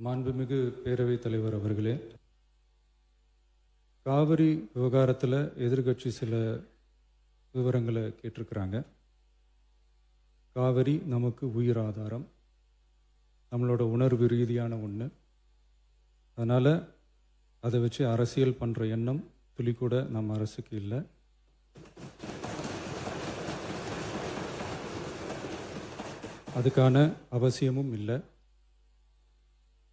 மாண்புமிகு பேரவைத் தலைவர் அவர்களே, காவிரி விவகாரத்தில் எதிர்கட்சி சில விவரங்களை கேட்டிருக்கிறாங்க. காவிரி நமக்கு உயிர் ஆதாரம், நம்மளோட உணர்வு ரீதியான ஒன்று. அதனால் அதை வச்சு அரசியல் பண்ணுற எண்ணம் துளி கூட நம்ம அரசுக்கு இல்லை. அதுக்கான அவசியமும் இல்லை.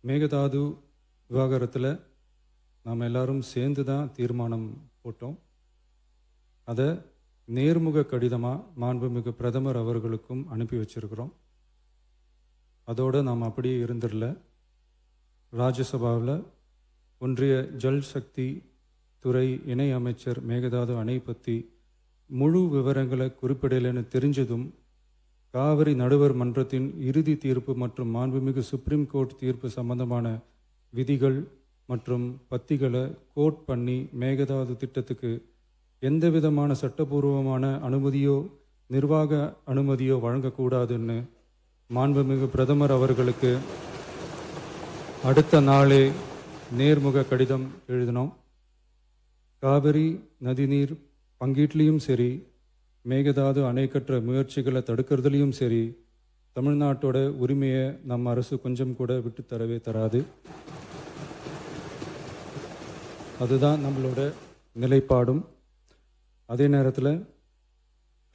மேகதாது விவகாரத்தில் நாம் எல்லாரும் சேர்ந்து தான் தீர்மானம் போட்டோம். அதை நேர்முக கடிதமாக மாண்புமிகு பிரதமர் அவர்களுக்கும் அனுப்பி வச்சிருக்கிறோம். அதோடு நாம் அப்படியே இருந்துடல. ராஜ்யசபாவில் ஒன்றிய ஜல் சக்தி துறை இணை அமைச்சர் மேகதாது அணை பற்றி முழு விவரங்களை குறிப்பிடலைன்னு தெரிஞ்சதும் காவிரி நடுவர் மன்றத்தின் இறுதி தீர்ப்பு மற்றும் மாண்புமிகு சுப்ரீம் கோர்ட் தீர்ப்பு சம்பந்தமான விதிகள் மற்றும் பத்திகளை கோட் பண்ணி மேகதாது திட்டத்துக்கு எந்த விதமான சட்டபூர்வமான அனுமதியோ நிர்வாக அனுமதியோ வழங்கக்கூடாதுன்னு மாண்புமிகு பிரதமர் அவர்களுக்கு அடுத்த நாளே நேர்முக கடிதம் எழுதினோம். காவிரி நதிநீர் பங்கீட்லேயும் சரி, மேகதாது அணை கட்டுற முயற்சிகளை தடுக்கிறதுலையும் சரி, தமிழ்நாட்டோட உரிமையை நம்ம அரசு கொஞ்சம் கூட விட்டு தரவே தராது. அதுதான் நம்மளோட நிலைப்பாடும். அதே நேரத்தில்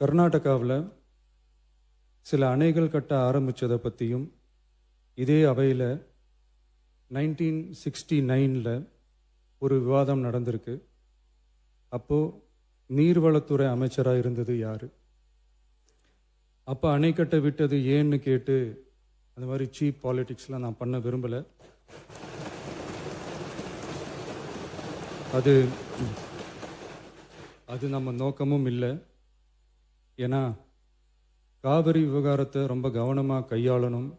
கர்நாடகாவில் சில அணைகள் கட்ட ஆரம்பித்ததை பற்றியும் இதே அவையில் 1969 ஒரு விவாதம் நடந்திருக்கு. அப்போது நீர்வளத்துறை அமைச்சராக இருந்தது யார்? அப்போ அணை கட்ட விட்டது ஏன்னு கேட்டு அந்த மாதிரி சீப் பாலிட்டிக்ஸ்லாம் நான் பண்ண விரும்பலை. அது நம்ம நோக்கமும் இல்லை. ஏன்னா காவிரி விவகாரத்தை ரொம்ப கவனமாக கையாளணும்.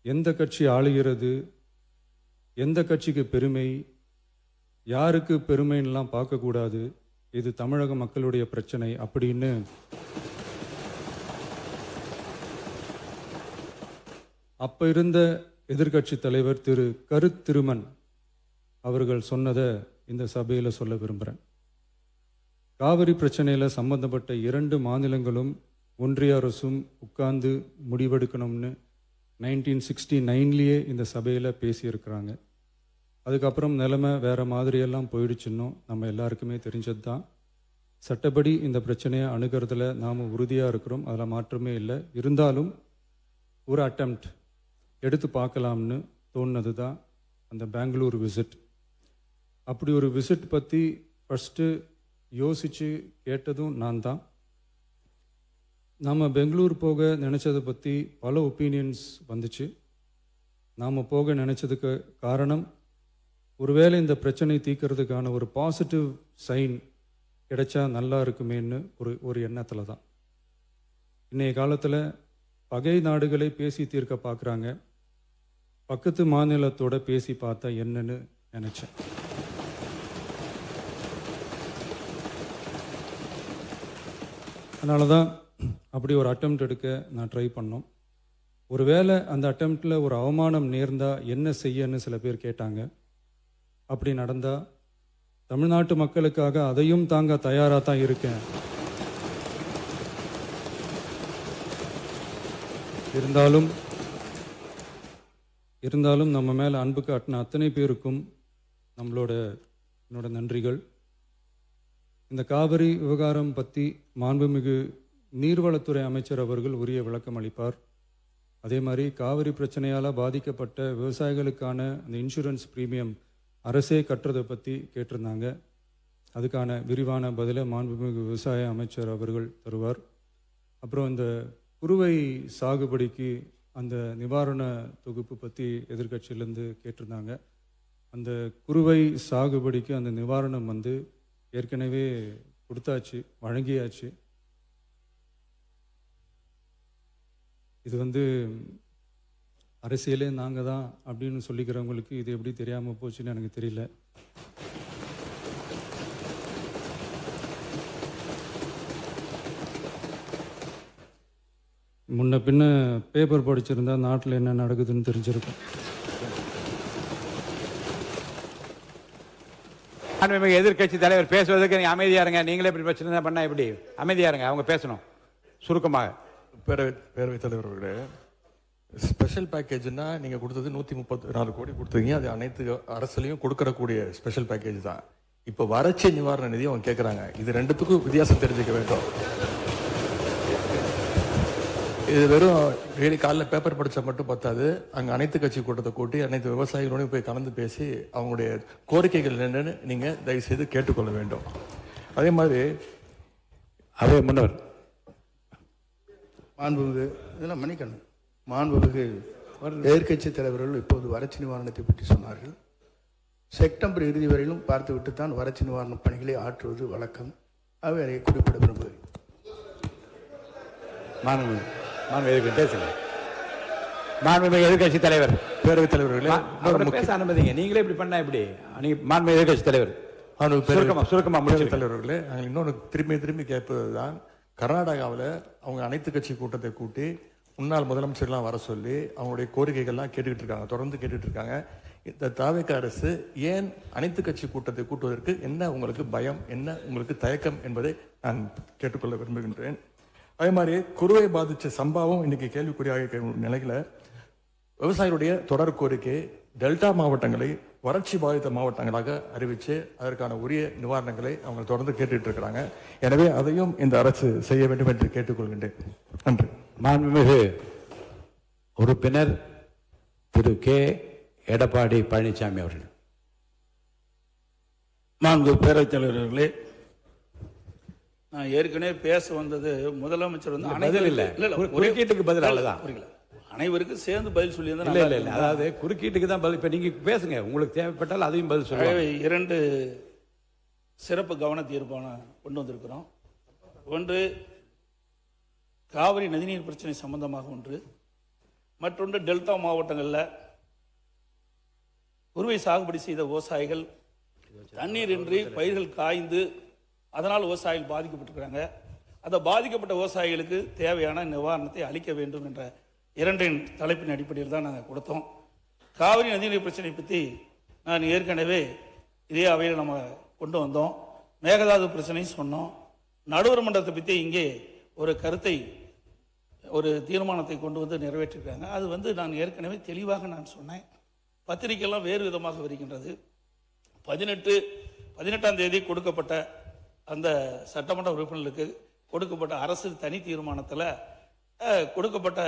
எந்த கட்சி ஆளுகிறது, எந்த கட்சிக்கு பெருமை, யாருக்கு பெருமைன்னெலாம் பார்க்கக்கூடாது. இது தமிழக மக்களுடைய பிரச்சனை அப்படின்னு அப்போ இருந்த எதிர்கட்சி தலைவர் திரு திருமன் அவர்கள் சொன்னதை இந்த சபையில் சொல்ல விரும்புகிறேன். காவிரி பிரச்சனையில் சம்பந்தப்பட்ட 2 மாநிலங்களும் ஒன்றிய அரசும் உட்கார்ந்து முடிவெடுக்கணும்னு 1969 இந்த சபையில் பேசியிருக்கிறாங்க. அதுக்கப்புறம் நிலைமை வேறு மாதிரியெல்லாம் போயிடுச்சுன்னும் நம்ம எல்லாருக்குமே தெரிஞ்சது தான். சட்டப்படி இந்த பிரச்சனையை அணுகிறதுல நாம் உறுதியாக இருக்கிறோம், அதில் மாற்றமே இல்லை. இருந்தாலும் ஒரு அட்டெம்ப்ட் எடுத்து பார்க்கலாம்னு தோணுனது தான் அந்த பெங்களூர் விசிட். அப்படி ஒரு விசிட் பற்றி ஃபஸ்ட்டு யோசித்து கேட்டதும் நான் தான். நாம் பெங்களூர் போக நினச்சதை பற்றி பல ஒப்பீனியன்ஸ் வந்துச்சு. நாம் போக நினச்சதுக்கு காரணம், ஒருவேளை இந்த பிரச்சனை தீர்க்கறதுக்கான ஒரு பாசிட்டிவ் சைன் கிடைச்சா நல்லா இருக்குமேன்னு ஒரு எண்ணத்தில் தான். இன்றைய காலத்தில் பகை நாடுகளை பேசி தீர்க்க பார்க்குறாங்க. பக்கத்து மாநிலத்தோட பேசி பார்த்தா என்னன்னு நினச்சேன். அதனால தான் அப்படி ஒரு அட்டெம்ப்ட் எடுக்க நான் ட்ரை பண்ணோம். ஒருவேளை அந்த அட்டெம்ப்டில் ஒரு அவமானம் நேர்ந்தால் என்ன செய்யன்னு சில பேர் கேட்டாங்க. அப்படி நடந்தால் தமிழ்நாட்டு மக்களுக்காக அதையும் தாங்க தயாராக தான் இருக்கேன். இருந்தாலும் நம்ம மேலே அன்பு காட்டின அத்தனை பேருக்கும் என்னோட நன்றிகள். இந்த காவிரி விவகாரம் பற்றி மாண்புமிகு நீர்வளத்துறை அமைச்சர் அவர்கள் உரிய விளக்கம் அளிப்பார். அதே மாதிரி காவிரி பிரச்சனையால் பாதிக்கப்பட்ட விவசாயிகளுக்கான அந்த இன்சூரன்ஸ் ப்ரீமியம் அரசே கட்டுறதை பற்றி கேட்டிருந்தாங்க. அதுக்கான விரிவான பதிலை மாண்புமிகு விவசாய அமைச்சர் அவர்கள் தருவார். அப்புறம் இந்த குறுவை சாகுபடிக்கு அந்த நிவாரண தொகுப்பு பற்றி எதிர்கட்சியிலேருந்து கேட்டிருந்தாங்க. அந்த குறுவை சாகுபடிக்கு அந்த நிவாரணம் ஏற்கனவே கொடுத்தாச்சு, வழங்கியாச்சு. இது அரசியலே நாங்கள் தான் அப்படின்னு சொல்லிக்கிறவங்களுக்கு இது எப்படி தெரியாமல் போச்சுன்னு எனக்கு தெரியல. முன்ன பின்ன பேப்பர் படிச்சிருந்தா நாட்டில் என்ன நடக்குதுன்னு தெரிஞ்சிருக்கும். மாண்புமிகு எதிர்க்கட்சி தலைவர் பேசுவதற்கு நீங்க அமைதியா இருங்க. நீங்களே இப்படி பிரச்சனை பண்ணா எப்படி? அமைதியா இருங்க, அவங்க பேசணும் சுருக்கமாக. பேரவைத் தலைவர் அவர்களே, ஸ்பெஷல் பேக்கேஜ்னா நீங்க கொடுத்தது 134 கோடி கொடுத்தீங்க. அது அனைத்து அரசுலையும் கொடுக்கறக்கூடிய ஸ்பெஷல் பேக்கேஜ் தான். இப்ப வறட்சி நிவாரண நிதி அவங்க கேட்கறாங்க. இது ரெண்டுத்துக்கும் வித்தியாசம் தெரிஞ்சுக்க வேண்டும். இது வெறும் டெய்லி காலைல பேப்பர் படிச்சா மட்டும் பத்தாது. அங்க அனைத்து கட்சி கூட்டத்தை கூட்டி அனைத்து விவசாயிகளோடையும் போய் கலந்து பேசி அவங்களுடைய கோரிக்கைகள் என்னன்னு நீங்க தயவு செய்து கேட்டுக்கொள்ள வேண்டும். அதே மாதிரி அதே முன்னவர் மாண்புமிகு இதெல்லாம் மன்னிக்கணும். மாண்புமிகு எதிர்க்கட்சி தலைவர்கள் இப்போது வறட்சி நிவாரணத்தை பற்றி சொன்னார்கள். செப்டம்பர் இறுதி வரையிலும் பார்த்துவிட்டு தான் வறட்சி நிவாரண பணிகளை ஆற்றுவது வழக்கம். அவை அதை குறிப்பிட விரும்புகிறேன். மாண்புமிகு எதிர்க்கட்சி தலைவர், பேரவைத் தலைவர்களே பேச அனுமதிங்க. நீங்களே இப்படி பண்ணா எப்படி? மாண்புமிகு எதிர்க்கட்சி தலைவர் சுருக்கமா முடிச்சு. தலைவர்களே, நாங்கள் இன்னொன்று திரும்பி கேட்பதுதான், கர்நாடகாவில் அவங்க அனைத்து கட்சி கூட்டத்தை கூட்டி முன்னாள் முதலமைச்சர்லாம் வர சொல்லி அவங்களுடைய கோரிக்கைகள்லாம் கேட்டுக்கிட்டு இருக்காங்க, தொடர்ந்து கேட்டுட்டு இருக்காங்க. இந்த தாவேக அரசு ஏன் அனைத்து கட்சி கூட்டத்தை கூட்டுவதற்கு என்ன உங்களுக்கு பயம், என்ன உங்களுக்கு தயக்கம் என்பதை நான் கேட்டுக்கொள்ள விரும்புகின்றேன். அதே மாதிரி குறுவை பாதித்த சம்பவம் இன்னைக்கு கேள்விக்குறியாக நிலையில விவசாயிகளுடைய தொடர் கோரிக்கை டெல்டா மாவட்டங்களை வறட்சி பாதித்த மாவட்டங்களாக அறிவித்து அதற்கான உரிய நிவாரணங்களை அவங்க தொடர்ந்து கேட்டுட்டு இருக்கிறாங்க. எனவே அதையும் இந்த அரசு செய்ய வேண்டும் என்று கேட்டுக்கொள்கின்றேன். நன்றி. மாண்புமிகு உறுப்பினர் திரு கே எடப்பாடி பழனிசாமி அவர்கள். மாண்பு பேரவைத் தலைவர்களே, நான் ஏற்கனவே பேச வந்தது முதலமைச்சர் வந்து குறுக்கீட்டுக்கு பதில் அவ்வளவுதான். அனைவருக்கும் சேர்ந்து பதில் சொல்லி இல்ல, அதாவது குறுக்கீட்டுக்கு தான் பதில். இப்ப நீங்க பேசுங்க, உங்களுக்கு தேவைப்பட்டால் அதையும் பதில் சொல்லுங்க. 2 சிறப்பு கவன தீர்மானம் கொண்டு வந்திருக்கிறோம். ஒன்று காவிரி நதிநீர் பிரச்சனை சம்பந்தமாக ஒன்று, மற்றொன்று டெல்டா மாவட்டங்களில் குறுவை சாகுபடி செய்த விவசாயிகள் தண்ணீர் இன்றி பயிர்கள் காய்ந்து அதனால் விவசாயிகள் பாதிக்கப்பட்டிருக்கிறாங்க. அந்த பாதிக்கப்பட்ட விவசாயிகளுக்கு தேவையான நிவாரணத்தை அளிக்க வேண்டும் என்ற 2 தலைப்பின் அடிப்படையில் தான் நாங்கள் கொடுத்தோம். காவிரி நதிநீர் பிரச்சனை பற்றி நான் ஏற்கனவே இதே அவையில் நம்ம கொண்டு வந்தோம். மேகதாது பிரச்சனை சொன்னோம். நடுவர் மன்றத்தை பற்றி இங்கே ஒரு கருத்தை, ஒரு தீர்மானத்தை கொண்டு வந்து நிறைவேற்றிருக்காங்க. அது வந்து நான் ஏற்கனவே தெளிவாக நான் சொன்னேன். பத்திரிகையெல்லாம் வேறு விதமாக வருகின்றது. 18ஆம் தேதி கொடுக்கப்பட்ட அந்த சட்டமன்ற உறுப்பினர்களுக்கு கொடுக்கப்பட்ட அரசு தனி தீர்மானத்தில் கொடுக்கப்பட்ட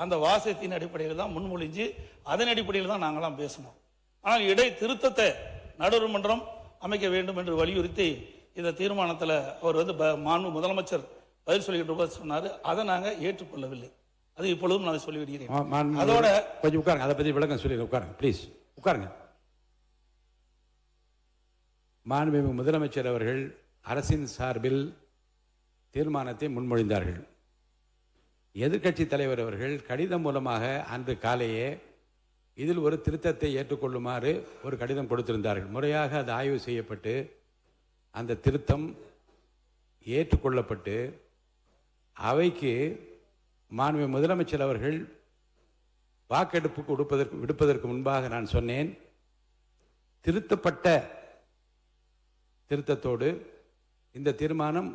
அந்த வாசகத்தின் அடிப்படையில் தான் முன்மொழிஞ்சு அதன் அடிப்படையில் தான் நாங்களாம் பேசணும். ஆனால் இடை திருத்தத்தை நடுவர் மன்றம் அமைக்க வேண்டும் என்று வலியுறுத்தி இந்த தீர்மானத்தில் அவர் வந்து மாண்பு முதலமைச்சர் பதில் சொல்லிக்கிட்டு போது சொன்னார். அதை நாங்கள் ஏற்றுக்கொள்ளவில்லை. அது இப்பொழுதும் நான் சொல்லி விடுகிறேன். அதோட கொஞ்சம் உட்காருங்க, அதை பற்றி விளக்கம் சொல்லி உட்காருங்க, ப்ளீஸ் உட்காருங்க. மாண்புமிகு முதலமைச்சர் அவர்கள் அரசின் சார்பில் தீர்மானத்தை முன்மொழிந்தார்கள். எதிர்க்கட்சி தலைவர் அவர்கள் கடிதம் மூலமாக அன்று காலையே இதில் ஒரு திருத்தத்தை ஏற்றுக்கொள்ளுமாறு ஒரு கடிதம் கொடுத்திருந்தார்கள். முறையாக அது ஆய்வு செய்யப்பட்டு அந்த திருத்தம் ஏற்றுக்கொள்ளப்பட்டு அவைக்கு மாண்புமிகு முதலமைச்சர் அவர்கள் வாக்கெடுப்புக்கு விடுப்பதற்கு முன்பாக நான் சொன்னேன், திருத்தப்பட்ட திருத்தத்தோடு இந்த தீர்மானம்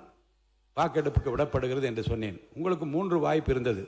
வாக்கெடுப்புக்கு விடப்படுகிறது என்று சொன்னேன். உங்களுக்கு 3 வாய்ப்பு இருந்தது.